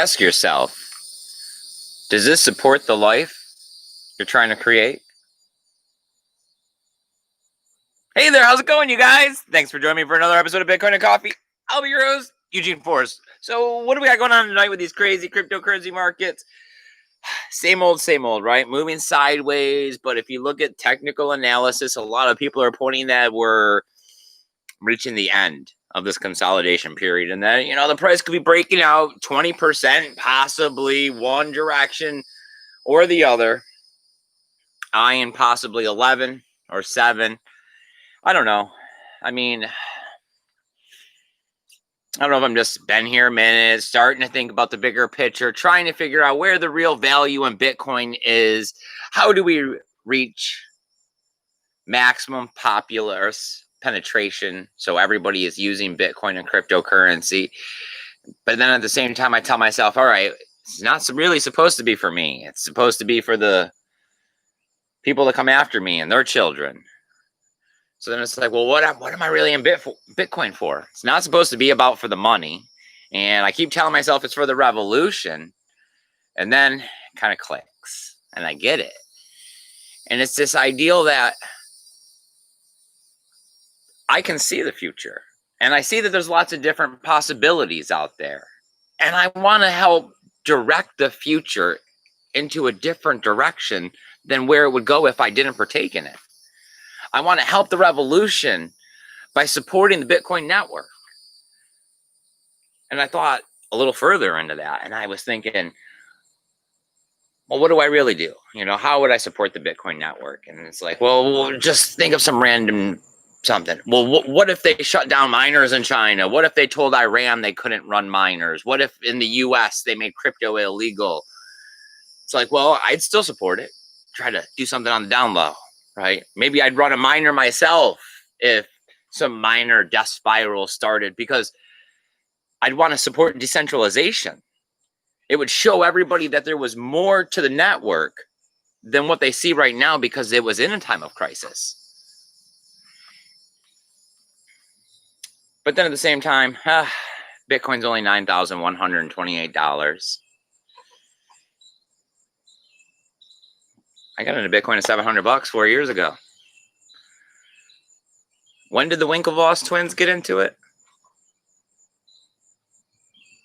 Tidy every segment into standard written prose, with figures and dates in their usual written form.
ask yourself, does this support the life you're trying to create? Hey there, how's it going, you guys? Thanks for joining me for another episode of Bitcoin and Coffee. I'll be your host, Eugene Forrest. So what do we got going on tonight with these crazy cryptocurrency markets? Same old, right? Moving sideways. But if you look at technical analysis, a lot of people are pointing that we're reaching the end of this consolidation period, and that, the price could be breaking out 20%, possibly one direction or the other, eyeing possibly 11 or 7. I don't know. I mean, I don't know if I'm just been here a minute, starting to think about the bigger picture, trying to figure out where the real value in Bitcoin is. How do we reach maximum popular penetration so everybody is using Bitcoin and cryptocurrency? But then at the same time, I tell myself, all right, it's not really supposed to be for me. It's supposed to be for the people that come after me and their children. So then it's like, well, what am I really in Bitcoin for? It's not supposed to be about for the money. And I keep telling myself it's for the revolution. And then it kind of clicks and I get it. And it's this ideal that I can see the future. And I see that there's lots of different possibilities out there. And I want to help direct the future into a different direction than where it would go if I didn't partake in it. I want to help the revolution by supporting the Bitcoin network. And I thought a little further into that. And I was thinking, well, what do I really do? How would I support the Bitcoin network? And it's like, well, just think of some random something. Well, what if they shut down miners in China? What if they told Iran they couldn't run miners? What if in the US they made crypto illegal? It's like, well, I'd still support it. Try to do something on the down low. Right? Maybe I'd run a miner myself if some miner death spiral started, because I'd want to support decentralization. It would show everybody that there was more to the network than what they see right now, because it was in a time of crisis. But then at the same time, Bitcoin's only $9,128. I got into Bitcoin at $700 4 years ago. When did the Winklevoss twins get into it?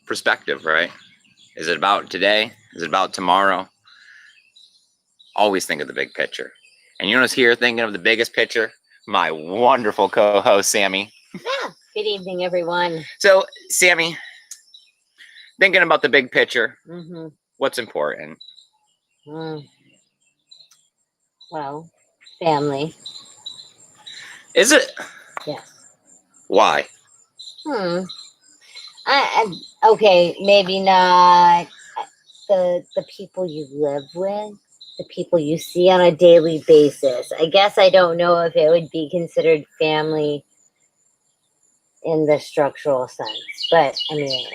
Perspective, right? Is it about today? Is it about tomorrow? Always think of the big picture. And you know who's here thinking of the biggest picture? My wonderful co-host, Sammy. Good evening, everyone. So, Sammy, thinking about the big picture, what's important? Well, family. Is it? Yes. Why? Okay, maybe not the people you live with, the people you see on a daily basis. I guess I don't know if it would be considered family in the structural sense, but I mean,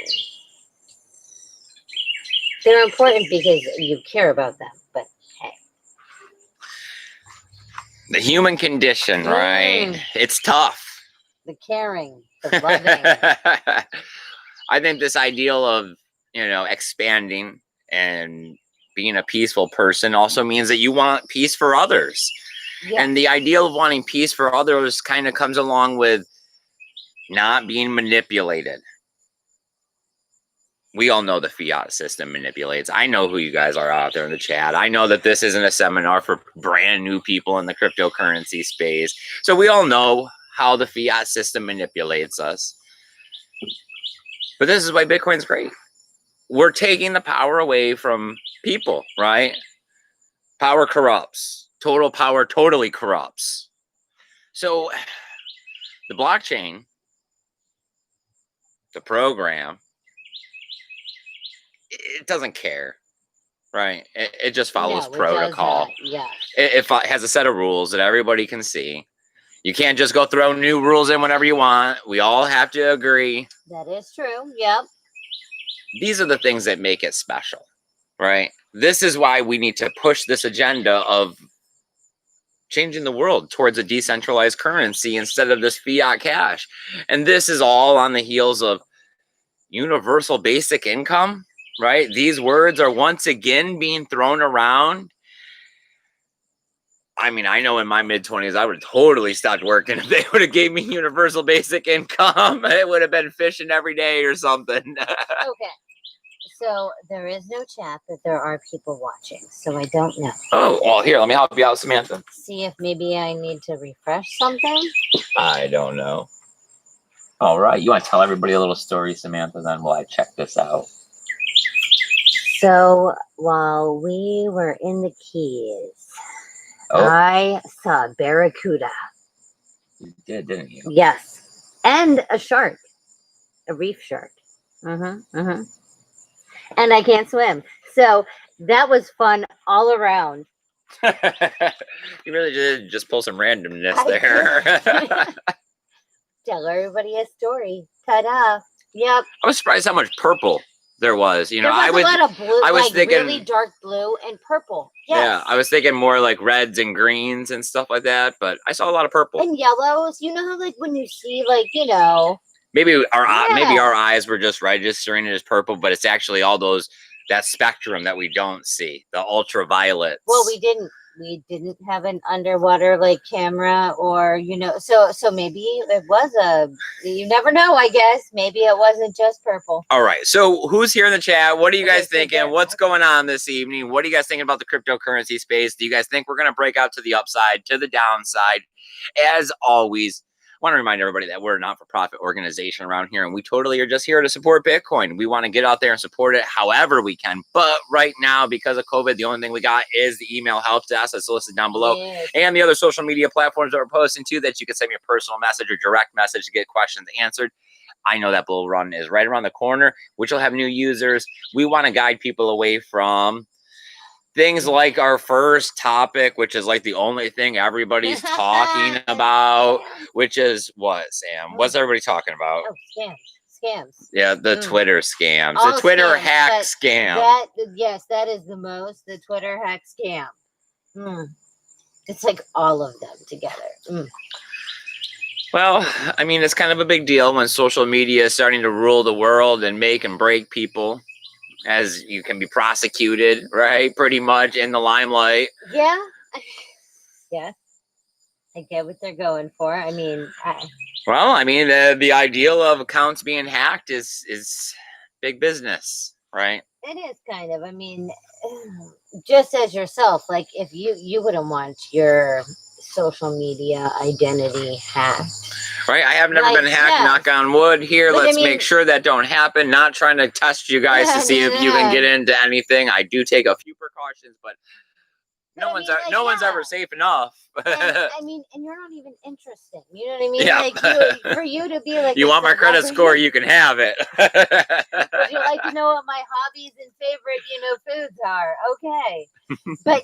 they're important because you care about them. But hey, the human condition, right? It's tough. The caring, the loving. I think this ideal of, expanding and being a peaceful person also means that you want peace for others. Yeah. And the ideal of wanting peace for others kind of comes along with not being manipulated. We all know the fiat system manipulates. I know who you guys are out there in the chat. I know that this isn't a seminar for brand new people in the cryptocurrency space. So we all know how the fiat system manipulates us. But this is why Bitcoin's great. We're taking the power away from people, right? Power corrupts. Total power totally corrupts. So the blockchain, the program, it doesn't care, right? It just follows protocol. Yeah. It has a set of rules that everybody can see. You can't just go throw new rules in whenever you want. We all have to agree. That is true. Yep. These are the things that make it special, right? This is why we need to push this agenda of changing the world towards a decentralized currency instead of this fiat cash. And this is all on the heels of universal basic income. right? These words are once again being thrown around. I mean, I know in my mid-20s, I would have totally stopped working if they would have gave me universal basic income. It would have been fishing every day or something. Okay. So there is no chat, but there are people watching. So I don't know. Oh, well, here, let me help you out, Samantha. See if maybe I need to refresh something. I don't know. All right. You want to tell everybody a little story, Samantha, then while I check this out? So while we were in the Keys, I saw a barracuda. You did, didn't you? Yes. And a shark. A reef shark. And I can't swim. So that was fun all around. You really did just pull some randomness there. Tell everybody a story. Ta-da. Yep. I was surprised how much purple there was. You know, there was a lot of blue, I was like thinking, really dark blue and purple. Yes. Yeah, I was thinking more like reds and greens and stuff like that, but I saw a lot of purple. And yellows. You know how like when you see like, you know. Maybe our eyes were just registering it as purple, but it's actually all that spectrum that we don't see, the ultraviolets. Well, we didn't have an underwater like camera, or you know, so maybe it was you never know, I guess. Maybe it wasn't just purple. All right. So who's here in the chat? What are you guys thinking? What's going on this evening? What are you guys thinking about the cryptocurrency space? Do you guys think we're going to break out to the upside, to the downside? As always, I want to remind everybody that we're a not-for-profit organization around here, and we totally are just here to support Bitcoin. We want to get out there and support it however we can. But right now, because of COVID, the only thing we got is the email help desk that's listed down below, and the other social media platforms that we're posting to that you can send me a personal message or direct message to get questions answered. I know that bull run is right around the corner, which will have new users. We want to guide people away from things like our first topic, which is like the only thing everybody's talking about, which is what, Sam? What's everybody talking about? Oh, scams. Yeah, the Twitter scams. All the Twitter scams, hack scam. That is the most, the Twitter hack scam. It's like all of them together. Well, I mean, it's kind of a big deal when social media is starting to rule the world and make and break people, as you can be prosecuted, right? Pretty much in the limelight. Yeah. Yeah. I get what they're going for. I mean, the ideal of accounts being hacked is big business, right? It is kind of. I mean, just as yourself, like if you wouldn't want your social media identity hacked. Right, I have never been hacked, knock on wood here. Let's make sure that don't happen. Not trying to test you guys to see if you can get into anything. I do take a few precautions, but no one's ever safe enough. And you're not even interesting. You know what I mean? Yeah. Like for you to be like, you want my credit score, you can have it. Would you like to know what my hobbies and favorite, foods are? Okay. But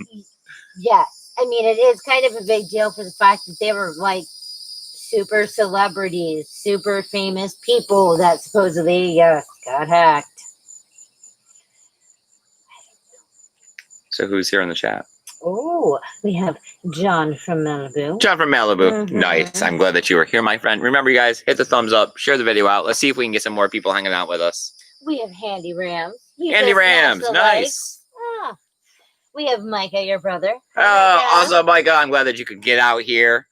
yes, I mean, it is kind of a big deal for the fact that they were like super celebrities, super famous people that supposedly got hacked. So who's here in the chat? Oh, we have John from Malibu. John from Malibu. Nice. I'm glad that you were here, my friend. Remember, you guys, hit the thumbs up, share the video out. Let's see if we can get some more people hanging out with us. We have Handy Rams. Handy Rams. Nice. We have Micah, your brother. Also, Micah, I'm glad that you could get out here.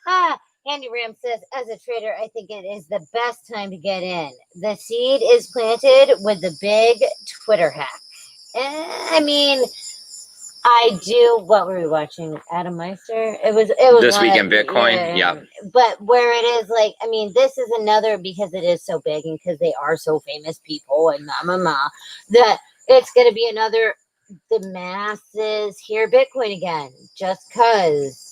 Handy Ram says, as a trader, I think it is the best time to get in. The seed is planted with the big Twitter hack. I mean, I do. What were we watching? Adam Meister? It was This Week in Bitcoin. Yeah. But where it is like, I mean, this is another, because it is so big and because they are so famous people and that it's going to be another, the masses hear Bitcoin again, just because.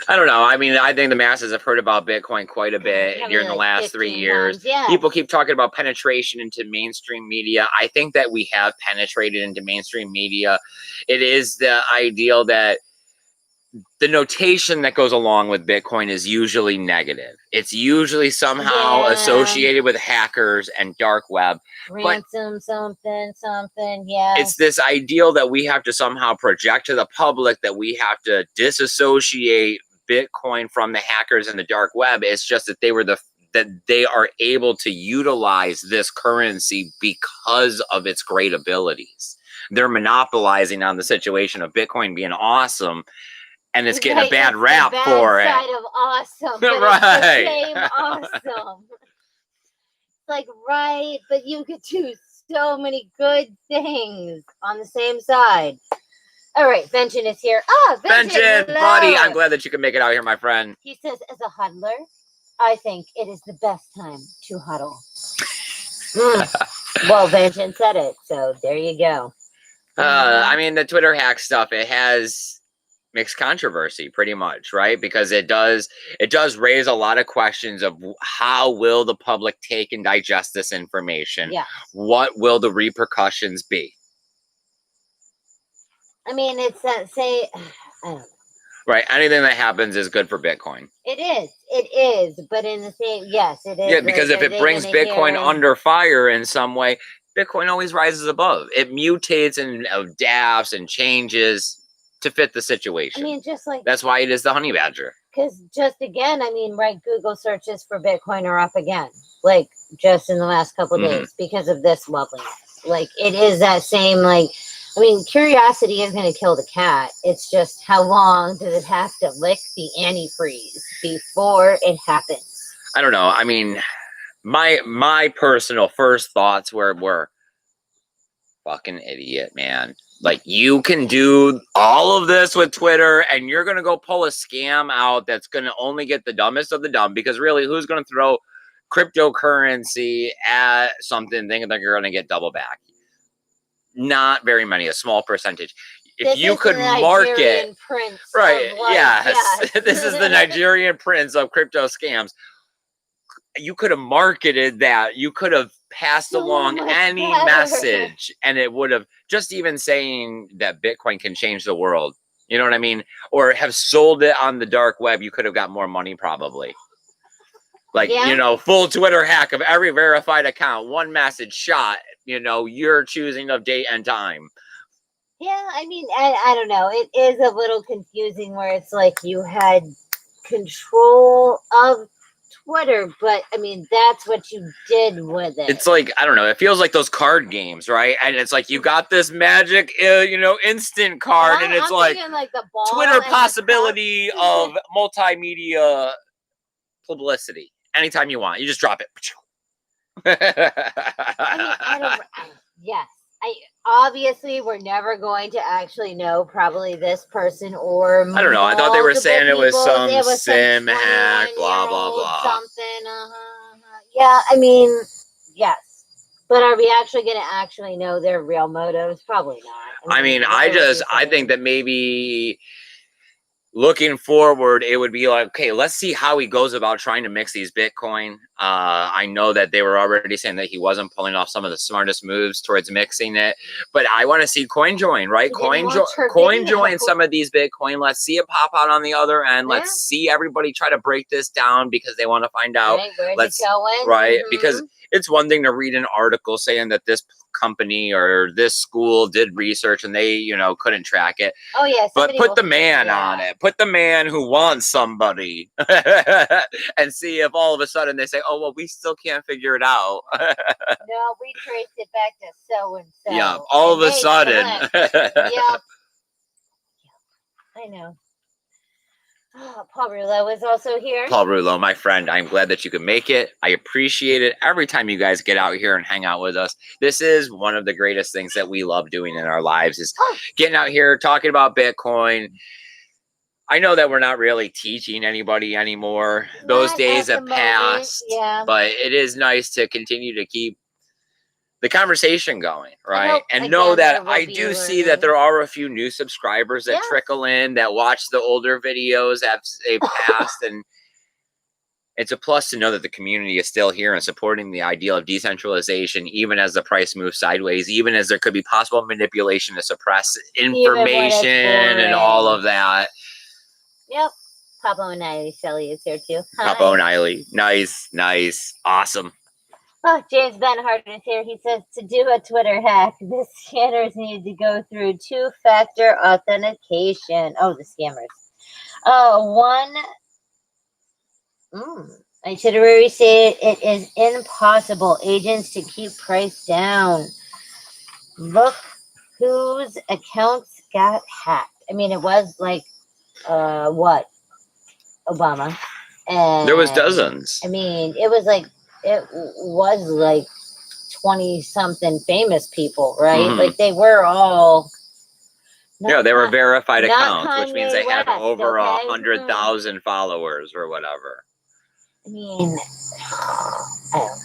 I don't know. I mean, I think the masses have heard about Bitcoin quite a bit during the last 3 years. People keep talking about penetration into mainstream media. I think that we have penetrated into mainstream media. It is the ideal that the notation that goes along with Bitcoin is usually negative. It's usually somehow associated with hackers and dark web. Ransom, something, yeah. It's this ideal that we have to somehow project to the public that we have to disassociate Bitcoin from the hackers and the dark web. It's just that they were the that they are able to utilize this currency because of its great abilities. They're monopolizing on the situation of Bitcoin being awesome, and it's getting a bad rap for it. Side of awesome, but Right. it's the same awesome. Like, right, but you could do so many good things on the same side. All right, Benjamin is here. Benjamin, buddy, I'm glad that you can make it out here, my friend. He says, as a huddler, I think it is the best time to huddle. Well, Benjamin said it, so there you go. I mean, the Twitter hack stuff, it has mixed controversy pretty much, right? Because it does raise a lot of questions of how will the public take and digest this information? Yeah. What will the repercussions be? I mean, it's that I don't know. Right. Anything that happens is good for Bitcoin. It is, but in the same, yes, it is. Yeah, because if it brings Bitcoin under fire in some way, Bitcoin always rises above. It mutates and adapts and changes to fit the situation. I mean, just like that's why it is the honey badger. Because just again, I mean, right, Google searches for Bitcoin are up again, like just in the last couple days because of this loveliness. Like it is that same, like, I mean, curiosity is going to kill the cat. It's just how long does it have to lick the antifreeze before it happens? I don't know. I mean, my personal first thoughts were fucking idiot, man. Like, you can do all of this with Twitter, and you're going to go pull a scam out that's going to only get the dumbest of the dumb, because really, who's going to throw cryptocurrency at something thinking that you're going to get double back? Not very many, a small percentage. If this you could market, right, yes, this is the Nigerian prince of crypto scams. You could have marketed that. You could have passed along any message, and it would have, just even saying that Bitcoin can change the world, you know what I mean? Or have sold it on the dark web, you could have got more money probably. Like, you know, full Twitter hack of every verified account, one message shot, you know, you're choosing of date and time. Yeah, I mean, I don't know. It is a little confusing where it's like you had control of Twitter, but I mean, that's what you did with it. It's like, I don't know, it feels like those card games, right? And it's like you got this magic, you know, instant card, and it's like the Twitter possibility of multimedia publicity. Anytime you want, you just drop it. Yes. Obviously, we're never going to actually know probably this person or I don't know. I thought they were saying it was some sim hack, blah, blah, blah. Something. Yeah, I mean, yes. But are we actually going to actually know their real motives? Probably not. I mean, I think that maybe looking forward, it would be like, okay, let's see how he goes about trying to mix these Bitcoin. I know that they were already saying that he wasn't pulling off some of the smartest moves towards mixing it, but I want to see CoinJoin, right? CoinJoin some of these Bitcoin. Let's see it pop out on the other end. Let's see everybody try to break this down because they want to find out. Where's it going? Right, because it's one thing to read an article saying that this company or this school did research and they, you know, couldn't track it. Oh yeah, but put the man on it. Put the man who wants somebody, and see if all of a sudden they say, "Oh well, we still can't figure it out." No, we traced it back to so and so. Yeah, all of a sudden. Yep. I know. Paulouleau is also here. Paulouleau, my friend, I'm glad that you could make it. I appreciate it every time you guys get out here and hang out with us. This is one of the greatest things that we love doing in our lives, is getting out here, talking about Bitcoin. I know that we're not really teaching anybody anymore. Those days have passed. Yeah. But it is nice to continue to keep the conversation going, right? And know that I do see that there are a few new subscribers that trickle in, that watch the older videos as they passed, and it's a plus to know that the community is still here and supporting the ideal of decentralization, even as the price moves sideways, even as there could be possible manipulation to suppress information and all of that. Yep. Papa O'Neilly Shelley is here too. Papa O'Neilly. Nice. Awesome. Oh, James Benhart is here. He says, to do a Twitter hack, the scanners need to go through two-factor authentication. Oh, the scammers. Itinerary said it is impossible agents to keep price down. Look whose accounts got hacked. I mean, it was like, what? Obama. And There was dozens. I mean, it was like 20 something famous people, right? Mhm. Like they were all. Yeah, they were verified not accounts, which means Kanye they have West, over okay? 100,000 followers or whatever. I mean, I don't know.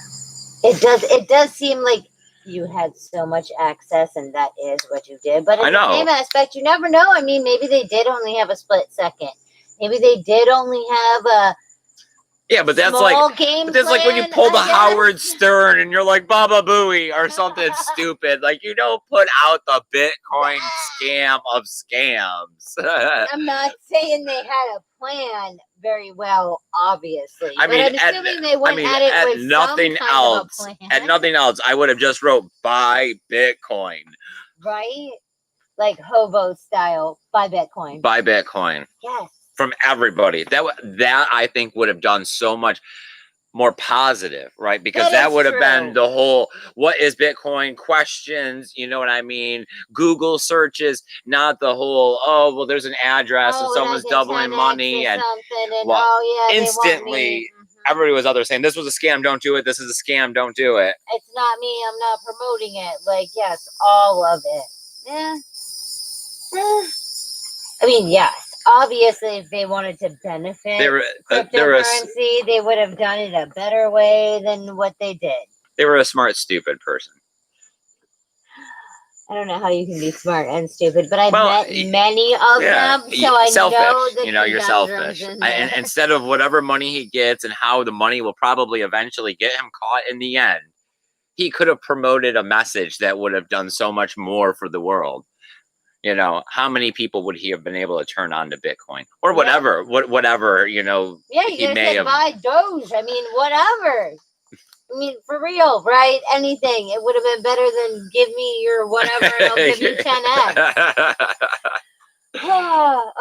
It does seem like you had so much access and that is what you did. But I in the know. same aspect, you never know. I mean, maybe they did only have a split second. Maybe they did only have a Yeah, but that's small like, game but that's like when you plan, pull the I guess. Howard Stern and you're like Baba Booey or something stupid. Like you don't put out the Bitcoin scam of scams. I'm not saying they had a plan very well, obviously. I mean, but I'm assuming they went at it with nothing some kind else. of a plan. At nothing else, I would have just wrote buy Bitcoin. Right? Like hobo style, buy Bitcoin. Buy Bitcoin. Yes. From everybody. That I think would have done so much more positive, right? Because that would have been the whole what is Bitcoin questions, you know what I mean? Google searches, not the whole, oh, well, there's an address and someone's doubling money and well, instantly everybody was out there saying this was a scam, don't do it. This is a scam, don't do it. It's not me, I'm not promoting it. Like, yes, all of it. Yeah. I mean, yes. Obviously, if they wanted to benefit cryptocurrency, they would have done it a better way than what they did. They were a smart, stupid person. I don't know how you can be smart and stupid, but I've met many of them, so I selfish, know that you're selfish. And instead of whatever money he gets and how the money will probably eventually get him caught in the end, he could have promoted a message that would have done so much more for the world. You know, how many people would he have been able to turn on to Bitcoin or whatever, whatever, you know, he may have buy Doge. I mean, whatever. I mean, for real, right? Anything. It would have been better than give me your whatever and I'll give you 10x.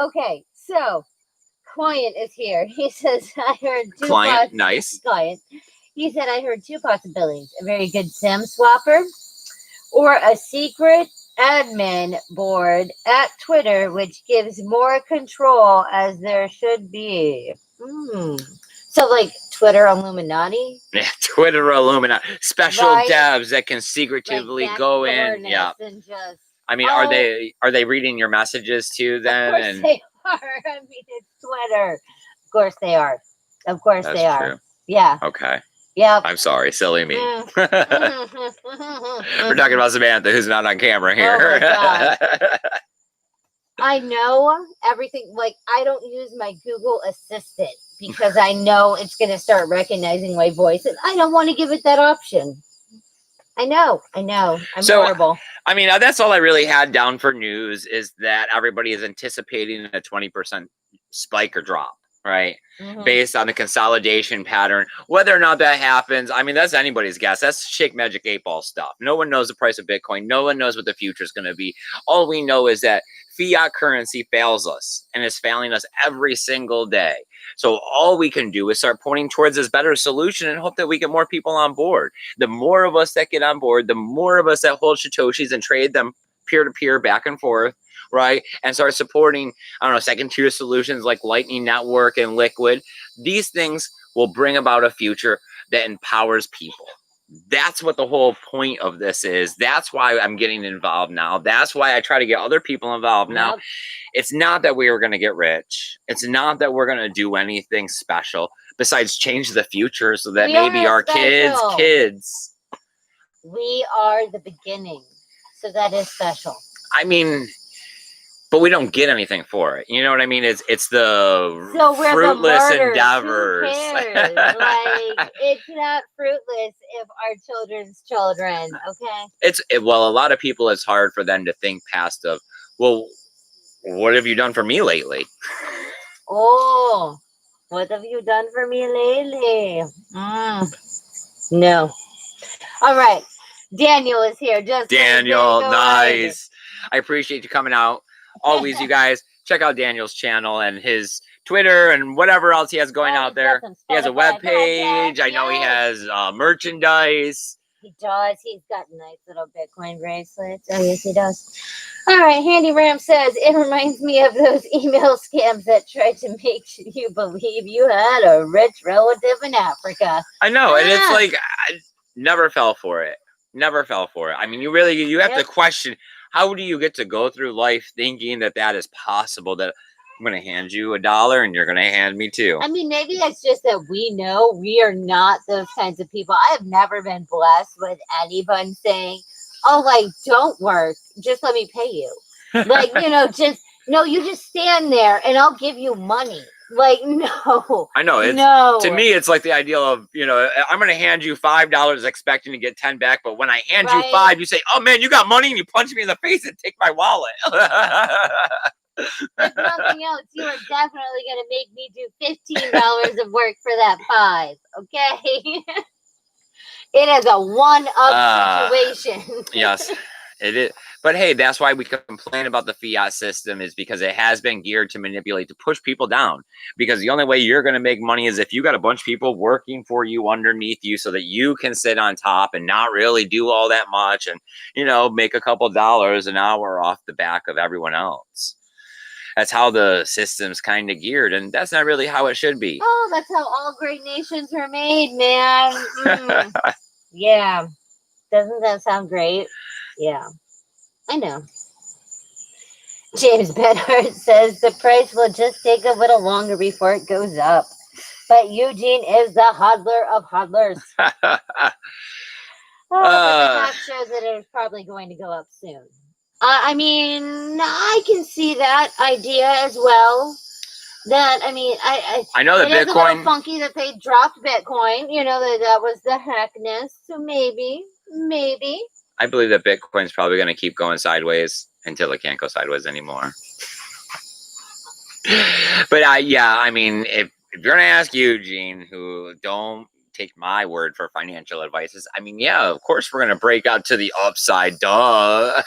Okay, so client is here. He says, I heard two client, nice. Client. He said, I heard two possibilities. A very good SIM swapper or a secret admin board at Twitter, which gives more control as there should be. So like Twitter Illuminati? Yeah, Twitter Illuminati. Special devs that can secretively go in. Yeah. And just, I mean, are they reading your messages too then? Of course they are. I mean, it's Twitter. Of course they are. Of course they are. True. Yeah. Okay. Yep. I'm sorry, silly me. We're talking about Samantha, who's not on camera here. Oh my God. I know everything. Like, I don't use my Google Assistant because I know it's going to start recognizing my voice, and I don't want to give it that option. I know. I'm horrible. I mean, that's all I really had down for news is that everybody is anticipating a 20% spike or drop. Right. Based on the consolidation pattern, whether or not that happens. I mean, that's anybody's guess. That's Shake Magic 8-Ball stuff. No one knows the price of Bitcoin. No one knows what the future is going to be. All we know is that fiat currency fails us and is failing us every single day. So all we can do is start pointing towards this better solution and hope that we get more people on board. The more of us that get on board, the more of us that hold Satoshis and trade them peer-to-peer back and forth, right? And start supporting, I don't know, second-tier solutions like Lightning Network and Liquid. These things will bring about a future that empowers people. That's what the whole point of this is. That's why I'm getting involved now. That's why I try to get other people involved now. It's not that we are going to get rich. It's not that we're going to do anything special besides change the future so that maybe our kids. We are the beginning. So that is special. I mean, but we don't get anything for it. You know what I mean? It's the fruitless endeavors. Who cares? Like, it's not fruitless if our children's children, okay? Well, a lot of people, it's hard for them to think past of, well, what have you done for me lately? Oh, what have you done for me lately? No. All right. Daniel is here. Just Daniel, nice. I appreciate you coming out. Always, you guys, check out Daniel's channel and his Twitter and whatever else he has going out there. He has a web page. I know he has merchandise. He does. He's got nice little Bitcoin bracelets. Oh, yes, he does. All right. Handy Ram says, it reminds me of those email scams that tried to make you believe you had a rich relative in Africa. I know. And it's like, I never fell for it. Never fell for it. I mean, you have to question, how do you get to go through life thinking that that is possible, that I'm going to hand you $1 and you're going to hand me $2? I mean, maybe it's just that we know we are not those kinds of people. I have never been blessed with anyone saying, oh, like, don't work. Just let me pay you. Like, you just stand there and I'll give you money. Like, no. I know. No. To me, it's like the ideal of, I'm going to hand you $5 expecting to get 10 back. But when I hand you 5, you say, oh, man, you got money, and you punch me in the face and take my wallet. If nothing else, you are definitely going to make me do $15 of work for that 5. Okay? It is a one-up situation. Yes, it is. But hey, that's why we complain about the fiat system, is because it has been geared to manipulate, to push people down. Because the only way you're going to make money is if you got a bunch of people working for you underneath you so that you can sit on top and not really do all that much and, make a couple dollars an hour off the back of everyone else. That's how the system's kind of geared, and that's not really how it should be. Oh, that's how all great nations were made, man. Yeah. Doesn't that sound great? Yeah. I know. James Benhart says the price will just take a little longer before it goes up. But Eugene is the hodler of hodlers. But the math shows that it is probably going to go up soon. I mean, I can see that idea as well. I know that Bitcoin. It's a little funky that they dropped Bitcoin. That was the heckness. So maybe. I believe that Bitcoin's probably going to keep going sideways until it can't go sideways anymore. But I mean, if you're going to ask Eugene, who don't take my word for financial advice, of course we're going to break out to the upside. Duh.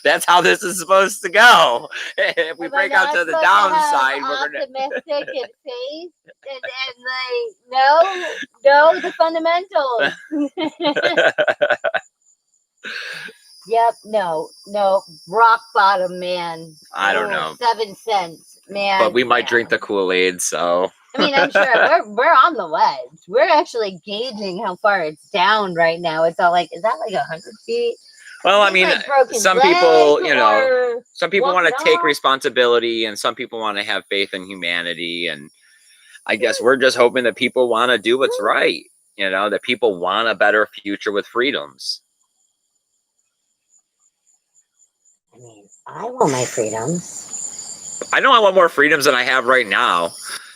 That's how this is supposed to go. If we break out to the downside, we're going to optimistic and faith and no, the fundamentals. Yep, no, rock bottom, man. I don't know. 7 cents, man. But we might drink the Kool-Aid, so. I mean, I'm sure we're on the ledge. We're actually gauging how far it's down right now. It's all like, is that like 100 feet? Well, I mean, some people, some people want to take responsibility, and some people want to have faith in humanity. And I guess we're just hoping that people want to do what's right. That people want a better future with freedoms. I mean, I want my freedoms. I know I want more freedoms than I have right now.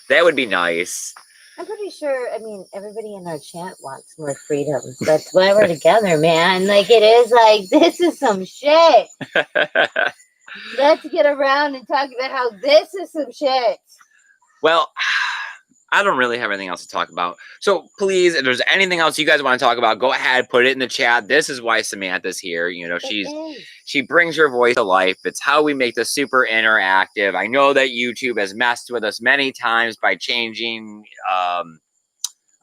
That would be nice. I'm pretty sure, everybody in our chat wants more freedoms. That's why we're together, man. Like, it is like, this is some shit. Let's get around and talk about how this is some shit. Well, I don't really have anything else to talk about. So please, if there's anything else you guys want to talk about, go ahead, put it in the chat. This is why Samantha's here. She brings her voice to life. It's how we make this super interactive. I know that YouTube has messed with us many times by changing,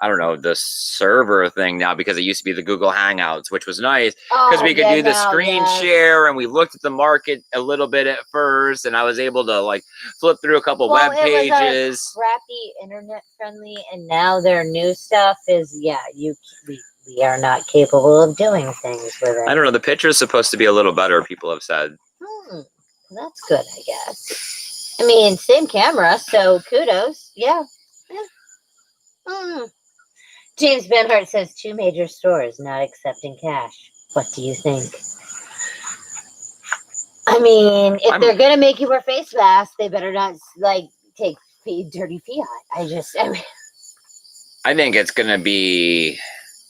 the server thing now, because it used to be the Google Hangouts, which was nice because we could do the screen share, and we looked at the market a little bit at first, and I was able to flip through a couple web pages. Crappy internet friendly, and now their new stuff is we are not capable of doing things with it. I don't know. The picture is supposed to be a little better, people have said. That's good, I guess. I mean, same camera, so kudos. Yeah. James Benhart says 2 major stores not accepting cash. What do you think? I mean, if they're going to make you wear face masks, they better not, take dirty fiat. I think it's going to be,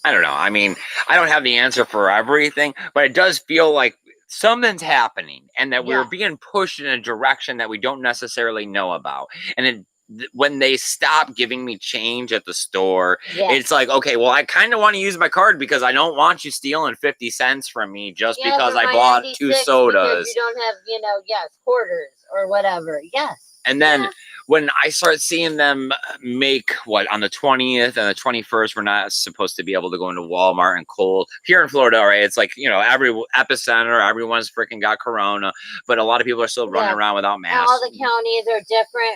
I don't know. I mean, I don't have the answer for everything, but it does feel like something's happening, and that we're being pushed in a direction that we don't necessarily know about. And when they stop giving me change at the store, Yeah. it's like, okay, well, I kind of want to use my card because I don't want you stealing 50 cents from me just because I bought 2 sodas. Because you don't have, quarters or whatever. Yes. And then when I start seeing them make on the 20th and the 21st, we're not supposed to be able to go into Walmart and Kohl's here in Florida. Right? It's like, every epicenter, everyone's freaking got corona, but a lot of people are still running around without masks. And all the counties are different,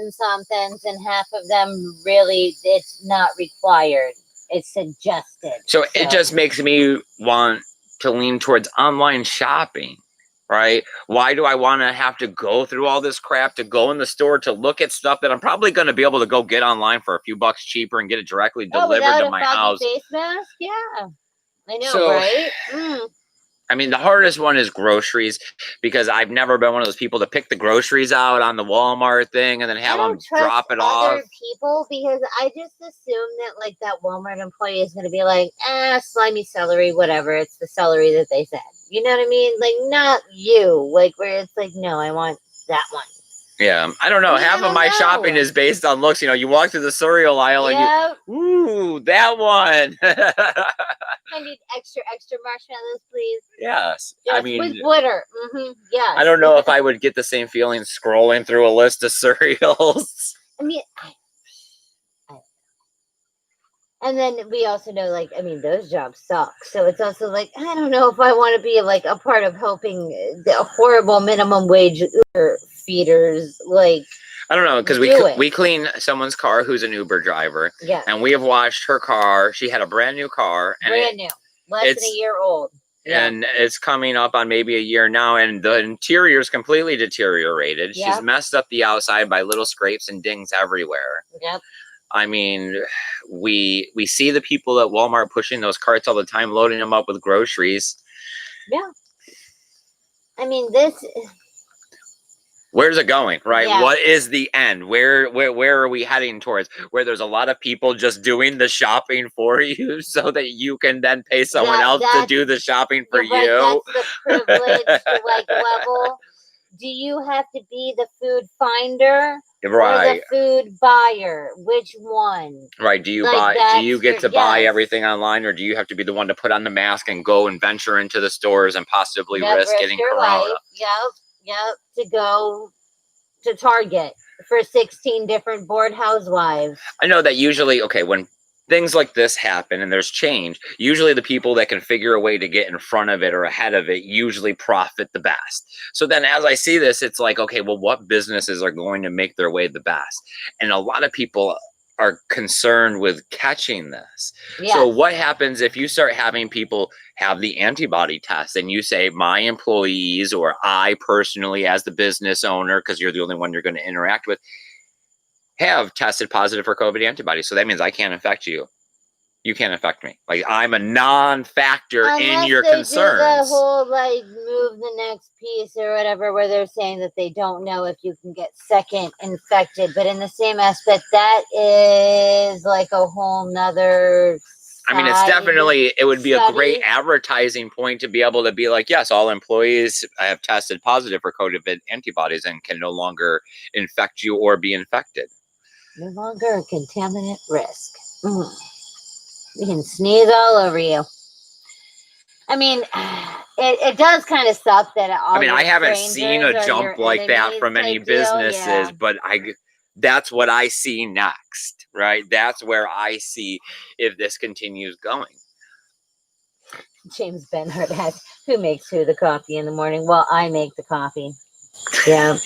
somethings, and half of them really, it's not required. It's suggested. So it just makes me want to lean towards online shopping. Right? Why do I want to have to go through all this crap to go in the store to look at stuff that I'm probably going to be able to go get online for a few bucks cheaper and get it directly delivered to my house? Face mask? Yeah. I know, right? I mean, the hardest one is groceries because I've never been one of those people to pick the groceries out on the Walmart thing and then have them drop it off. Other people, because I just assume that that Walmart employee is going to be like, slimy celery, whatever. It's the celery that they said. You know what I mean? Like, not you. Like, where it's like, no, I want that one. Yeah, I don't know. Half of my shopping is based on looks. You walk through the cereal aisle and ooh, that one. I need extra marshmallows, please. Yes. Yes, I mean, with glitter. Yes. I don't know if I would get the same feeling scrolling through a list of cereals. I mean, and then we also know, those jobs suck. So it's also like, I don't know if I want to be a part of helping the horrible minimum wage Uber feeders. I don't know, because we clean someone's car who's an Uber driver. Yeah. And we have watched her car. She had a brand new car. And brand new. Less than a year old. Yeah. And it's coming up on maybe a year now. And the interior is completely deteriorated. Yep. She's messed up the outside by little scrapes and dings everywhere. Yep. I mean, we see the people at Walmart pushing those carts all the time, loading them up with groceries. Yeah. I mean, where's it going, right? Yeah. What is the end? Where are we heading towards? Where there's a lot of people just doing the shopping for you so that you can then pay someone else to do the shopping for you? Right, that's the privilege level. Do you have to be the food finder? Right. Or the food buyer? Which one? Right. Do you get to buy everything online, or do you have to be the one to put on the mask and go and venture into the stores and possibly risk getting corona? Yep. To go to Target for 16 different bored housewives. I know that usually, when things like this happen and there's change, usually the people that can figure a way to get in front of it or ahead of it usually profit the best. So then as I see this, it's like, okay, well, what businesses are going to make their way the best? And a lot of people are concerned with catching this. Yes. So what happens if you start having people have the antibody test and you say, my employees or I personally as the business owner, because you're the only one you're going to interact with, have tested positive for COVID antibodies. So that means I can't infect you. You can't affect me. I'm a non-factor in your concerns. The whole move the next piece or whatever, where they're saying that they don't know if you can get second infected, but in the same aspect, that is a whole nother. I mean, it would be a great advertising point to be able to be like, yes, all employees have tested positive for COVID antibodies and can no longer infect you or be infected. No longer a contaminant risk. We can sneeze all over you. I mean, it does kind of suck that I haven't seen a jump like that from any businesses, but that's what I see next, right? That's where I see if this continues going. James Benhart asks, who makes the coffee in the morning? Well, I make the coffee. Yeah.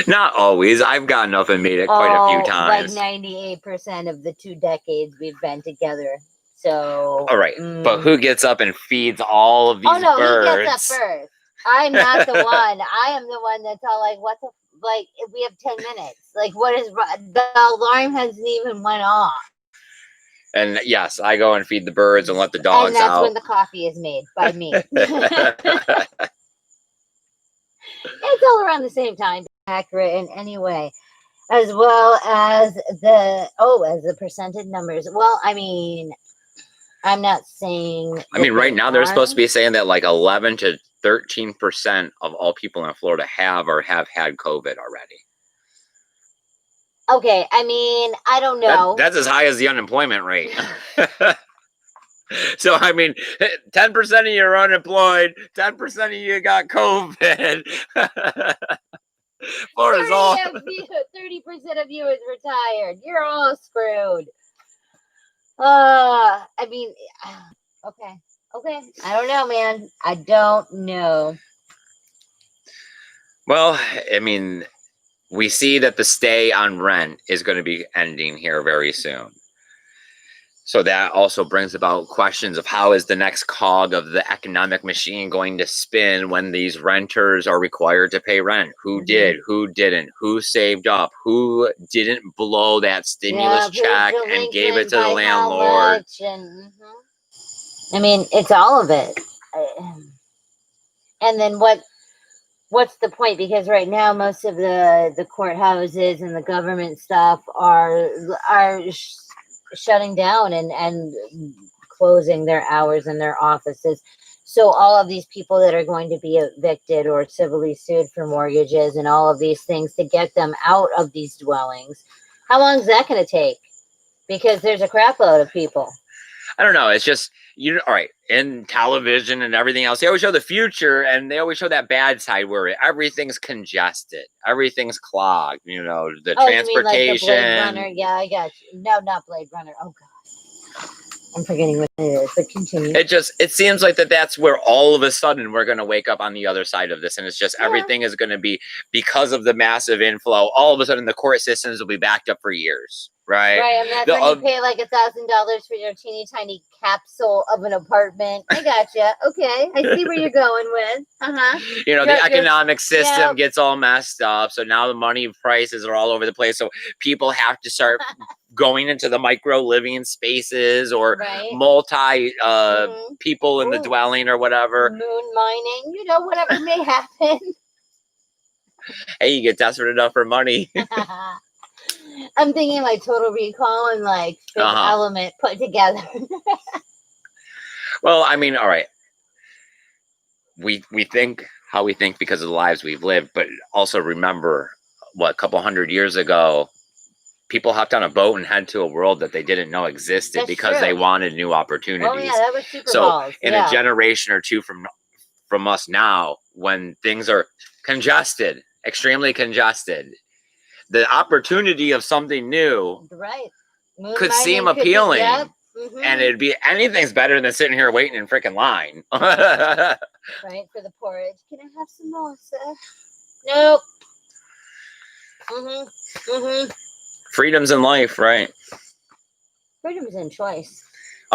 Not always. I've gotten up and made it quite a few times. 98% of the 2 decades we've been together. So. All right. But who gets up and feeds all of these birds? He gets up first. I'm not the one. I am the one that's all what the, we have 10 minutes. What is, the alarm hasn't even went off. And yes, I go and feed the birds and let the dogs out. And that's when the coffee is made by me. It's all around the same time, accurate in any way, as well as the percentage numbers. Well, I mean, I'm not saying. Right now they're supposed to be saying that 11 to 13% of all people in Florida have or have had COVID already. Okay, I mean, I don't know. That's as high as the unemployment rate. So, I mean, 10% of you are unemployed, 10% of you got COVID. Florida's all... 30% of you is retired. You're all screwed. I mean, okay. I don't know, man. I don't know. Well, I mean, we see that the stay on rent is going to be ending here very soon. So that also brings about questions of how is the next cog of the economic machine going to spin when these renters are required to pay rent? Who did? Who didn't? Who saved up? Who didn't blow that stimulus check and gave it to the landlord? I mean, it's all of it. And then what's the point? Because right now, most of the courthouses and the government stuff are shutting down and closing their hours in their offices. So all of these people that are going to be evicted or civilly sued for mortgages and all of these things to get them out of these dwellings, how long is that going to take? Because there's a crap load of people. I don't know. It's just, all right, in television and everything else, they always show the future and they always show that bad side where everything's congested, everything's clogged, the transportation. You mean like the Blade Runner? Yeah, I got you. No, not Blade Runner. Oh, God. I'm forgetting what it is, but continue. It seems like that's where all of a sudden we're going to wake up on the other side of this. And it's just everything is going to be, because of the massive inflow, all of a sudden the court systems will be backed up for years. Right. And that's when you pay like $1,000 for your teeny tiny capsule of an apartment. I gotcha. Okay. I see where you're going with. The economic system gets all messed up. So now the money prices are all over the place. So people have to start going into the micro living spaces or multi people in the dwelling or whatever. Moon mining, whatever may happen. Hey, you get desperate enough for money. I'm thinking like Total Recall and like Fifth Element put together. Well, I mean, all right. We think how we think because of the lives we've lived, but also remember a couple hundred years ago, people hopped on a boat and head to a world that they didn't know existed because they wanted new opportunities. Oh yeah, that was super balls. In a generation or two from us now, when things are congested, extremely congested, the opportunity of something new could seem appealing. And it'd be, anything's better than sitting here waiting in freaking line. For the porridge. Can I have some more, sir? Nope. Freedom's in life, right? Freedom's in choice.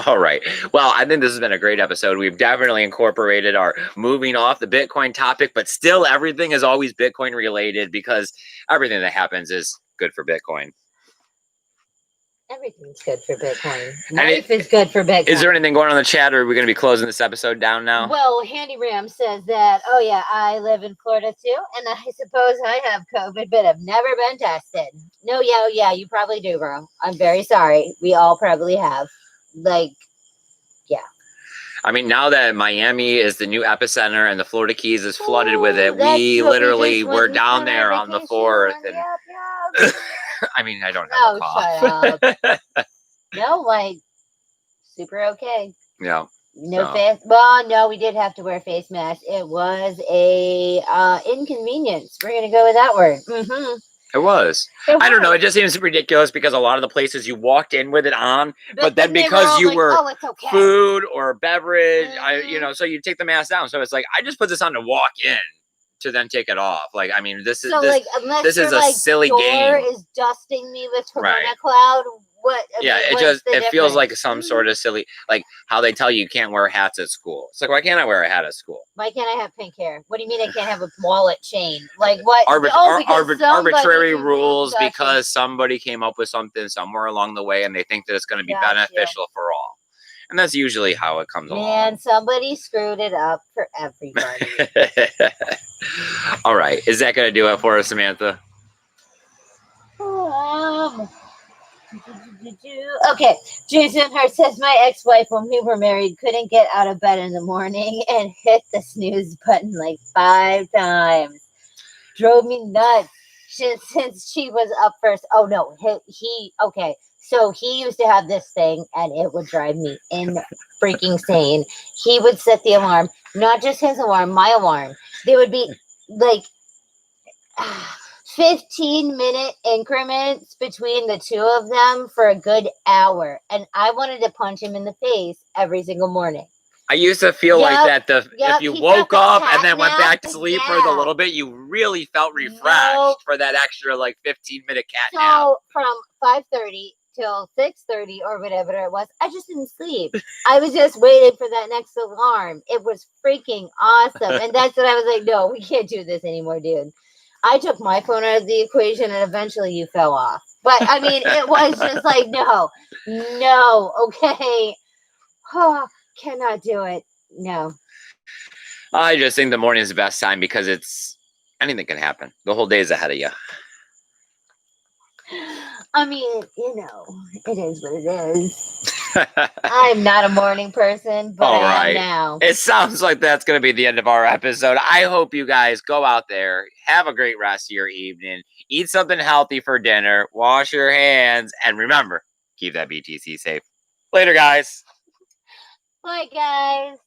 All right. Well, I think this has been a great episode. We've definitely incorporated our moving off the Bitcoin topic, but still everything is always Bitcoin related because everything that happens is good for Bitcoin. Everything's good for Bitcoin. Life is good for Bitcoin. Is there anything going on in the chat, or are we going to be closing this episode down now? Well, Handy Ram says that, oh yeah, I live in Florida too, and I suppose I have COVID, but I've never been tested. No, yeah, you probably do, bro. I'm very sorry. We all probably have. I mean, now that Miami is the new epicenter and the Florida Keys is flooded with it, we literally were down there on the 4th. And Yep. I mean, I don't have a cough. Shut up. No, super okay. Yeah. No face. Well, no, we did have to wear face masks. It was a inconvenience. We're gonna go with that word. It was. I don't know. It just seems ridiculous because a lot of the places you walked in with it on, but then because you were food or beverage, so you take the mask down. So it's like, I just put this on to walk in to then take it off. Like, I mean, this is a silly game. Is dusting me with Corona cloud. What? It feels like some sort of silly, like how they tell you can't wear hats at school. It's like, why can't I wear a hat at school? Why can't I have pink hair? What do you mean I can't have a wallet chain? Like what? Arbitrary rules because somebody came up with something somewhere along the way and they think that it's going to be beneficial for all. And that's usually how it comes along. And somebody screwed it up for everybody. All right. Is that going to do it for us, Samantha? Okay, Jason Hart says, my ex-wife, when we were married, couldn't get out of bed in the morning and hit the snooze button like 5 times. Drove me nuts. since she was up first. Oh no, okay. So he used to have this thing, and it would drive me in freaking sane. He would set the alarm, not just his alarm, my alarm. There would be like 15-minute increments between the two of them for a good hour, and I wanted to punch him in the face every single morning. I used to feel like that. If you he woke got the up and then cat went nap. back to sleep for the little bit, you really felt refreshed for that extra like 15-minute cat nap. So from 5:30 till 6:30 or whatever it was, I just didn't sleep. I was just waiting for that next alarm. It was freaking awesome. And that's when I was like, no, we can't do this anymore, dude. I took my phone out of the equation and eventually you fell off. But I mean, it was just like, no, okay. Oh, cannot do it. No. I just think the morning is the best time because anything can happen. The whole day is ahead of you. I mean, it is what it is. I'm not a morning person, but I am now. It sounds like that's going to be the end of our episode. I hope you guys go out there, have a great rest of your evening, eat something healthy for dinner, wash your hands, and remember, keep that BTC safe. Later, guys. Bye, guys.